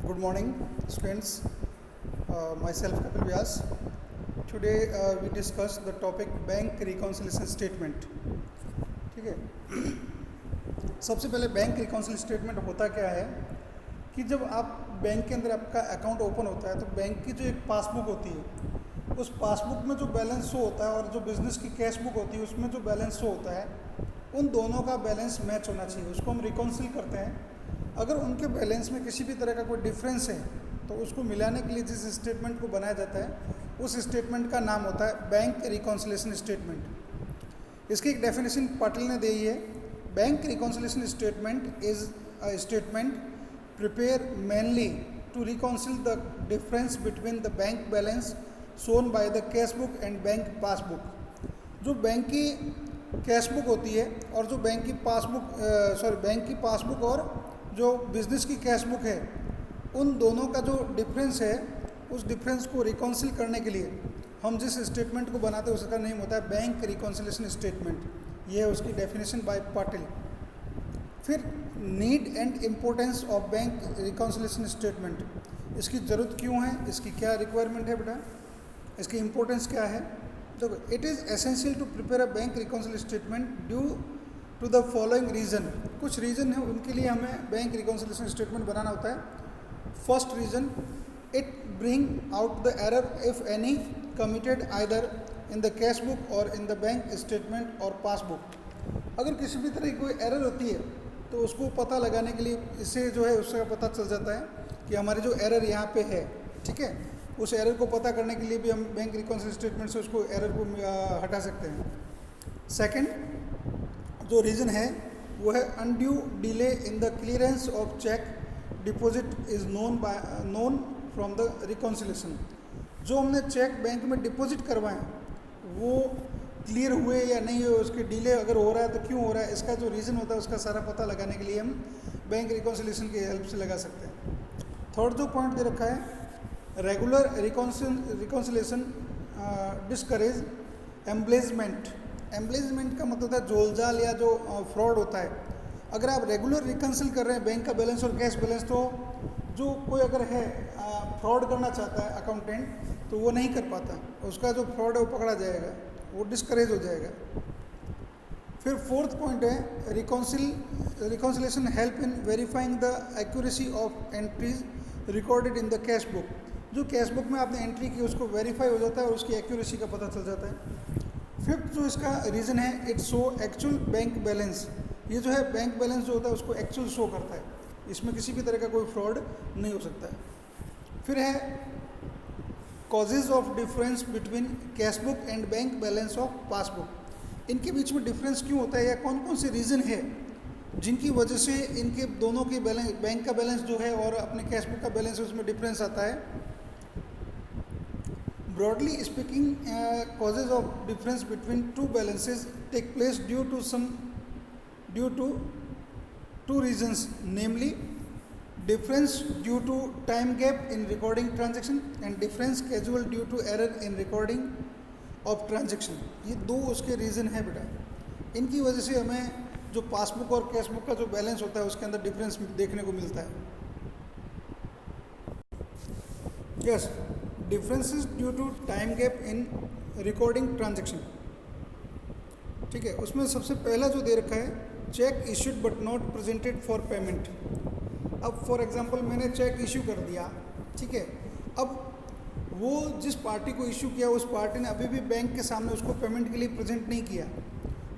Good morning, students. Myself Kapil Vyas. Today we discuss the topic bank reconciliation statement. ठीक है. सबसे पहले bank reconciliation statement होता क्या है कि जब आप बैंक के अंदर आपका अकाउंट ओपन होता है तो बैंक की जो एक पासबुक होती है उस पासबुक में जो बैलेंस शो होता है और जो बिज़नेस की कैश बुक होती है उसमें जो बैलेंस शो होता है उन दोनों का बैलेंस मैच होना चाहिए. उसको हम रिकॉन्सिल करते हैं. अगर उनके बैलेंस में किसी भी तरह का कोई डिफरेंस है तो उसको मिलाने के लिए जिस स्टेटमेंट को बनाया जाता है उस स्टेटमेंट का नाम होता है बैंक रिकॉन्सिलेशन स्टेटमेंट. इसकी एक डेफिनेशन पाटिल ने दी है. Bank reconciliation statement is a statement prepare mainly to reconcile the difference between the bank balance shown by the cash book and bank passbook. जो बैंक की कैश बुक होती है और जो बैंक की पासबुक और जो बिज़नेस की कैश बुक है उन दोनों का जो डिफरेंस है उस डिफरेंस को रिकॉन्सिल करने के लिए हम जिस स्टेटमेंट को बनाते हैं उसका नेम होता है बैंक रिकॉन्सिलेशन स्टेटमेंट. ये है उसकी डेफिनेशन बाय पाटिल. फिर need and importance of bank reconciliation statement. इसकी ज़रूरत क्यों है, इसकी क्या रिक्वायरमेंट है बेटा, इसकी इम्पोर्टेंस क्या है. तो it is essential to prepare a bank reconciliation statement due to the following reason. कुछ रीज़न है उनके लिए हमें बैंक रिकॉन्सिलेशन स्टेटमेंट बनाना होता है. First reason, it bring out the error if any committed either in the cash book और इन the bank statement और passbook. अगर किसी भी तरह की कोई एरर होती है तो उसको पता लगाने के लिए इससे जो है उसका पता चल जाता है कि हमारी जो एरर यहाँ पे है, ठीक है, उस एरर को पता करने के लिए भी हम बैंक रिकॉन्सिलेशन स्टेटमेंट से उसको एरर को हटा सकते हैं. सेकेंड जो रीज़न है वो है undue delay in the clearance of cheque deposit is known from the reconciliation. जो हमने चेक बैंक में डिपॉजिट करवाएं वो क्लियर हुए या नहीं हुए, उसके डिले अगर हो रहा है तो क्यों हो रहा है, इसका जो रीज़न होता है उसका सारा पता लगाने के लिए हम बैंक रिकॉन्सिलेशन की हेल्प से लगा सकते हैं. थर्ड जो पॉइंट दे रखा है, रेगुलर रिकॉन्सिलेशन डिस्करेज एम्ब्लेजमेंट. एम्ब्लेजमेंट का मतलब है जोलजाल या जो फ्रॉड होता है. अगर आप रेगुलर रिकॉन्सिल कर रहे हैं बैंक का बैलेंस और कैश बैलेंस तो जो कोई अगर है फ्रॉड करना चाहता है अकाउंटेंट तो वो नहीं कर पाता, उसका जो फ्रॉड है वो पकड़ा जाएगा, वो डिस्करेज हो जाएगा. फिर फोर्थ पॉइंट है reconciliation help in verifying the accuracy of entries recorded in the cash book. जो कैश बुक में आपने एंट्री की उसको वेरीफाई हो जाता है और उसकी एक्यूरेसी का पता चल जाता है. फिफ्थ जो इसका रीज़न है, it show actual bank balance. ये जो है बैंक बैलेंस जो होता है उसको एक्चुअल शो करता है, इसमें किसी भी तरह का कोई फ्रॉड नहीं हो सकता है. फिर है causes of difference between cash book and bank balance of passbook. इनके बीच में डिफरेंस क्यों होता है या कौन कौन से रीज़न है जिनकी वजह से इनके दोनों के बैलेंस, बैंक का बैलेंस जो है और अपने कैश बुक का बैलेंस उसमें डिफरेंस आता है. Broadly speaking, causes of difference between two balances take place due to two reasons, namely difference due to time gap in recording transaction and difference causal due to error in recording of transaction. ये दो उसके reason है बेटा. इनकी वजह से हमें जो पासबुक और कैश बुक का जो बैलेंस होता है उसके अंदर डिफरेंस देखने को मिलता है. Yes, differences due to time gap in recording transaction. ठीक है, उसमें सबसे पहला जो दे रखा है cheque issued but not presented for payment. अब फॉर एग्जांपल मैंने चेक इशू कर दिया, ठीक है, अब वो जिस पार्टी को इशू किया उस पार्टी ने अभी भी बैंक के सामने उसको पेमेंट के लिए प्रेजेंट नहीं किया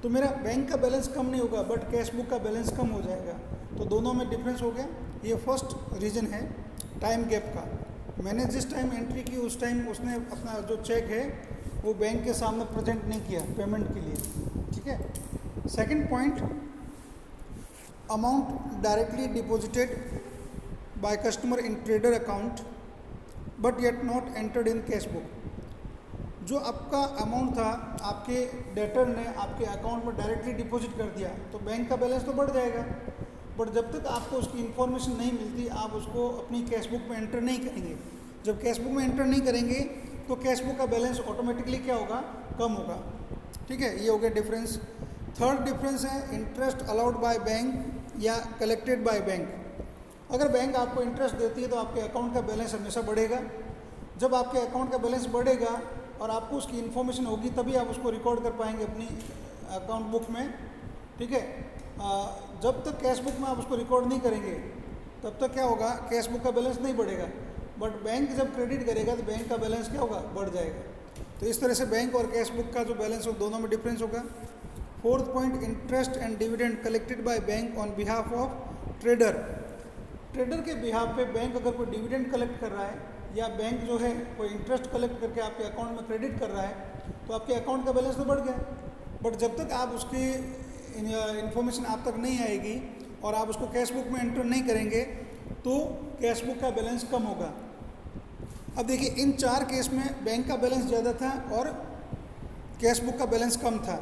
तो मेरा बैंक का बैलेंस कम नहीं होगा बट कैश बुक का बैलेंस कम हो जाएगा. तो दोनों में डिफरेंस हो गया. ये फर्स्ट रीज़न है टाइम गैप का. मैंने जिस टाइम एंट्री की उस टाइम उसने अपना जो चेक है वो बैंक के सामने प्रेजेंट नहीं किया पेमेंट के लिए, ठीक है. Second point, amount directly deposited by customer in trader account but yet not entered in cash book. जो आपका अमाउंट था आपके डेटर ने आपके अकाउंट में डायरेक्टली डिपॉजिट कर दिया तो बैंक का बैलेंस तो बढ़ जाएगा बट जब तक आपको उसकी इन्फॉर्मेशन नहीं मिलती आप उसको अपनी कैश बुक में एंटर नहीं करेंगे. जब कैश बुक में एंटर नहीं करेंगे तो कैश बुक का बैलेंस ऑटोमेटिकली क्या होगा, कम होगा. ठीक है, ये हो गया डिफरेंस. थर्ड डिफरेंस है इंटरेस्ट अलाउड बाय बैंक या कलेक्टेड बाय बैंक. अगर बैंक आपको इंटरेस्ट देती है तो आपके अकाउंट का बैलेंस हमेशा बढ़ेगा। जब आपके अकाउंट का बैलेंस बढ़ेगा और आपको उसकी इन्फॉर्मेशन होगी तभी आप उसको रिकॉर्ड कर पाएंगे अपनी अकाउंट बुक में, ठीक है। जब तक कैश बुक में आप उसको रिकॉर्ड नहीं करेंगे तब तक क्या होगा, कैश बुक का बैलेंस नहीं बढ़ेगा। बट बैंक जब क्रेडिट करेगा तो बैंक का बैलेंस क्या होगा, बढ़ जाएगा। तो इस तरह से बैंक और कैश बुक का जो बैलेंस हो दोनों में डिफरेंस होगा। Fourth point, interest and dividend collected by bank on behalf of trader. Trader के बिहाफ पे बैंक अगर कोई डिविडेंड कलेक्ट कर रहा है या बैंक जो है कोई इंटरेस्ट कलेक्ट करके आपके अकाउंट में क्रेडिट कर रहा है तो आपके अकाउंट का बैलेंस तो बढ़ गया। बट जब तक आप उसकी इन्फॉर्मेशन आप तक नहीं आएगी और आप उसको कैश बुक में एंटर नहीं करेंगे तो कैश बुक का बैलेंस कम होगा। अब देखिए इन 4 केस में बैंक का बैलेंस ज़्यादा था और कैश बुक का बैलेंस कम था।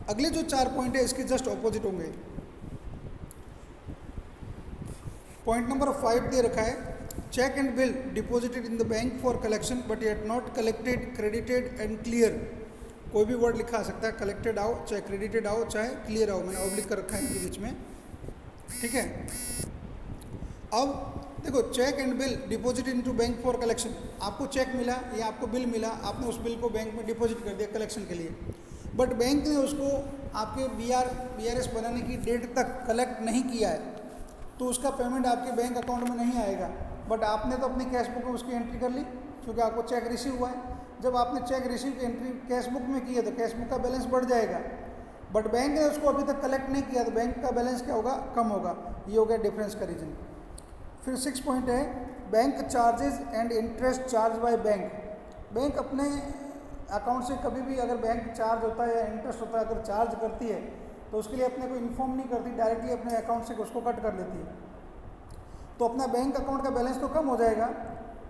अगले जो 4 पॉइंट है इसके जस्ट ऑपोजिट होंगे। पॉइंट नंबर 5 दे रखा है, cheque and bill deposited in the bank for collection but yet not collected, credited and clear. कोई भी वर्ड लिखा आ सकता है, कलेक्टेड आओ चाहे क्रेडिटेड आओ चाहे क्लियर आओ, मैंने ऑब्लिक कर रखा है इनके बीच में, ठीक है। अब देखो, cheque and bill deposited into bank for collection, आपको चेक मिला या आपको बिल मिला, आपने उस बिल को बैंक में डिपॉजिट कर दिया कलेक्शन के लिए। बट बैंक ने उसको आपके BRS बनाने की डेट तक कलेक्ट नहीं किया है तो उसका पेमेंट आपके बैंक अकाउंट में नहीं आएगा। बट आपने तो अपनी कैश बुक में उसकी एंट्री कर ली क्योंकि आपको चेक रिसीव हुआ है। जब आपने चेक रिसीव की एंट्री कैश बुक में की है तो कैश बुक का बैलेंस बढ़ जाएगा। बट बैंक ने उसको अभी तक कलेक्ट नहीं किया तो बैंक का बैलेंस क्या होगा, कम होगा। ये हो गया डिफरेंस का रीजन। फिर 6 पॉइंट है, bank charges and interest charge by bank. Bank अपने अकाउंट से कभी भी अगर बैंक चार्ज होता है या इंटरेस्ट होता है अगर चार्ज करती है तो उसके लिए अपने को इन्फॉर्म नहीं करती, डायरेक्टली अपने अकाउंट से उसको कट कर लेती है। तो अपना बैंक अकाउंट का बैलेंस तो कम हो जाएगा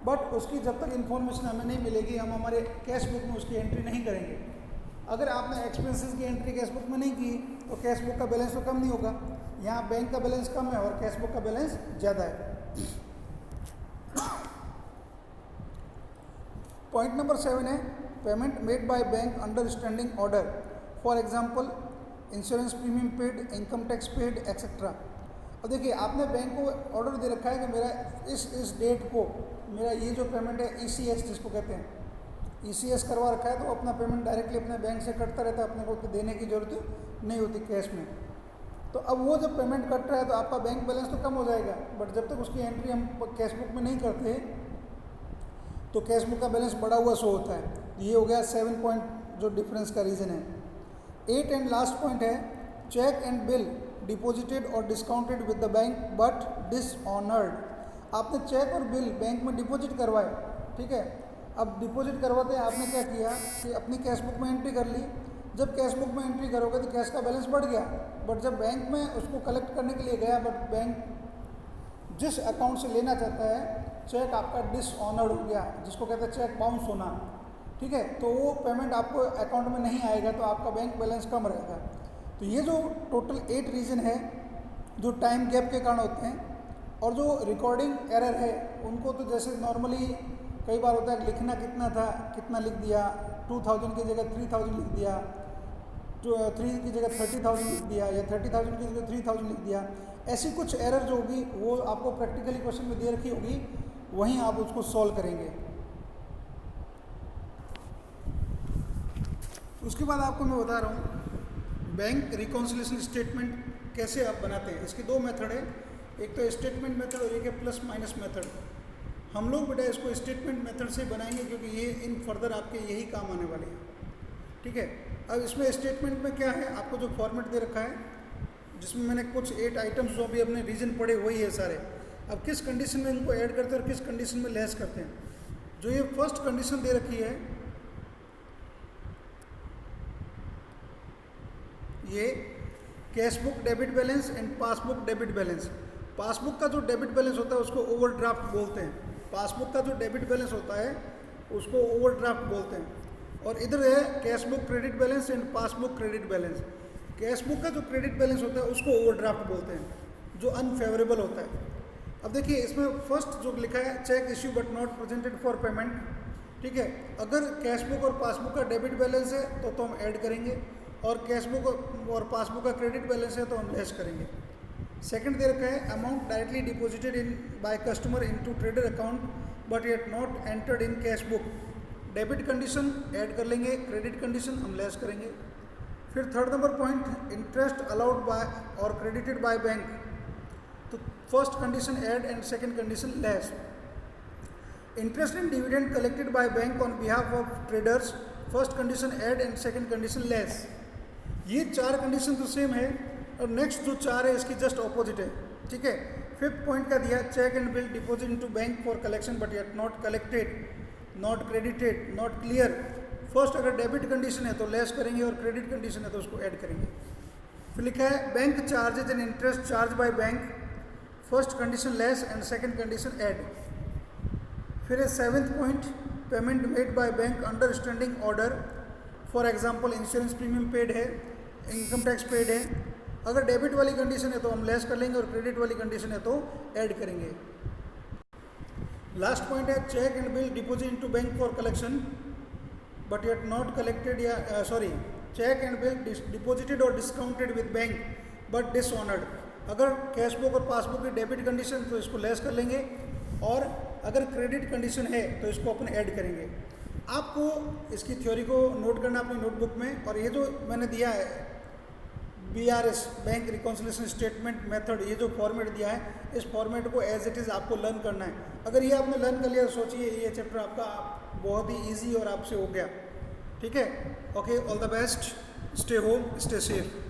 बट उसकी जब तक इन्फॉर्मेशन हमें नहीं मिलेगी हम हमारे कैश बुक में उसकी एंट्री नहीं करेंगे। अगर आपने एक्सपेंसेस की एंट्री कैश बुक में नहीं की तो कैश बुक का बैलेंस तो कम नहीं होगा। यहाँ बैंक का बैलेंस कम है और कैश बुक का बैलेंस ज़्यादा है। पॉइंट नंबर 7 है, payment made by bank under standing order, for example insurance premium paid, income tax paid etcetera. अब देखिए आपने बैंक को ऑर्डर दे रखा है कि मेरा इस डेट को मेरा ये जो पेमेंट है ECS जिसको कहते हैं, ECS करवा रखा है तो अपना पेमेंट डायरेक्टली अपने बैंक से कटता रहता है, अपने को देने की ज़रूरत नहीं होती कैश में। तो अब वो जब पेमेंट कट रहा है तो आपका बैंक बैलेंस तो कम हो जाएगा बट जब तक उसकी एंट्री हम कैश बुक में नहीं करते तो कैश बुक का बैलेंस बढ़ा हुआ शो होता है। ये हो गया 7 पॉइंट जो डिफरेंस का रीज़न है। 8 एंड लास्ट पॉइंट है, चेक एंड बिल डिपॉजिटेड और discounted with the bank but dishonoured. आपने चेक और बिल बैंक में डिपॉजिट करवाए, ठीक है। अब डिपॉजिट करवाते हैं आपने क्या किया कि अपनी कैश बुक में एंट्री कर ली। जब कैश बुक में एंट्री करोगे तो कैश का बैलेंस बढ़ गया बट जब बैंक में उसको कलेक्ट करने के लिए गया बट बैंक जिस अकाउंट से लेना चाहता है चेक आपका डिसऑनर्ड हो गया, जिसको कहते हैं चेक बाउंस होना, ठीक है। तो वो पेमेंट आपको अकाउंट में नहीं आएगा तो आपका बैंक बैलेंस कम रहेगा। तो ये जो टोटल 8 रीज़न है जो टाइम गैप के कारण होते हैं। और जो रिकॉर्डिंग एरर है उनको तो जैसे नॉर्मली कई बार होता है लिखना कितना था कितना लिख दिया, 2000 की जगह 3000 लिख दिया, 3 की जगह 30,000 लिख दिया या 30,000 की जगह 3000 लिख दिया। ऐसी कुछ एरर जो होगी वो आपको प्रैक्टिकली क्वेश्चन में दे रखी होगी, वहीं आप उसको सॉल्व करेंगे। उसके बाद आपको मैं बता रहा हूँ बैंक रिकॉन्सिलिएशन स्टेटमेंट कैसे आप बनाते हैं। इसके 2 मेथड है, एक तो स्टेटमेंट मेथड और एक है प्लस माइनस मेथड। हम लोग बेटा इसको स्टेटमेंट मेथड से बनाएंगे क्योंकि ये इन फर्दर आपके यही काम आने वाले हैं, ठीक है। अब इसमें स्टेटमेंट में क्या है, आपको जो फॉर्मेट दे रखा है जिसमें मैंने कुछ 8 आइटम्स जो अभी अपने रीजन पढ़े वही है सारे। अब किस कंडीशन में इनको ऐड करते हैं और किस कंडीशन में लेस करते हैं। जो ये फर्स्ट कंडीशन दे रखी है ये cashbook debit balance and passbook debit balance. Passbook का जो डेबिट बैलेंस होता है उसको ओवरड्राफ्ट बोलते हैं। पासबुक का जो डेबिट बैलेंस होता है उसको ओवरड्राफ्ट बोलते हैं। और इधर है cashbook credit balance and passbook credit balance. Cashbook का जो क्रेडिट बैलेंस होता है उसको ओवरड्राफ्ट बोलते हैं जो अनफेवरेबल होता है। अब देखिए इसमें फर्स्ट जो लिखा है cheque issue but not presented for payment, ठीक है। अगर कैशबुक और पासबुक का डेबिट बैलेंस है तो हम ऐड करेंगे और कैशबुक और पासबुक का क्रेडिट बैलेंस है तो हम लेस करेंगे। सेकंड दे रखा है amount directly deposited in by customer into trader account but yet not entered in cash book. Debit condition add कर लेंगे, क्रेडिट कंडीशन हम लेस करेंगे। फिर third number point interest allowed by और क्रेडिटेड बाय बैंक, तो first condition add and second condition less. Interest and dividend collected by bank on behalf of traders, first condition add and second condition less. ये चार condition तो same है और next जो चार है इसकी जस्ट ऑपोजिट है, ठीक है। फिफ्थ पॉइंट का दिया cheque and bill deposit into bank for collection but yet not collected, not credited, not clear. First अगर डेबिट कंडीशन है तो लेस करेंगे और क्रेडिट कंडीशन है तो उसको ऐड करेंगे। फिर लिखा है bank charges and interest charge by bank, first condition less and second condition add. फिर है seventh point payment made by bank under standing order, for example insurance premium paid है, इनकम टैक्स पेड है। अगर debit वाली condition है तो हम less कर लेंगे और क्रेडिट वाली कंडीशन है तो ऐड करेंगे। लास्ट पॉइंट है cheque and bill deposit into bank for collection but yet not collected या sorry cheque and bill deposited और discounted with bank but dishonoured. अगर कैश बुक और पासबुक की डेबिट कंडीशन तो इसको लेस कर लेंगे और अगर क्रेडिट कंडीशन है तो इसको अपन ऐड करेंगे। आपको इसकी थ्योरी को नोट करना अपनी नोटबुक में, और ये जो मैंने दिया है BRS bank reconciliation statement method, ये जो फॉर्मेट दिया है इस फॉर्मेट को एज इट इज़ आपको लर्न करना है। अगर ये आपने लर्न कर लिया तो सोचिए ये चैप्टर आपका बहुत ही इजी और आपसे हो गया, ठीक है। Okay, all the best, stay home, stay safe.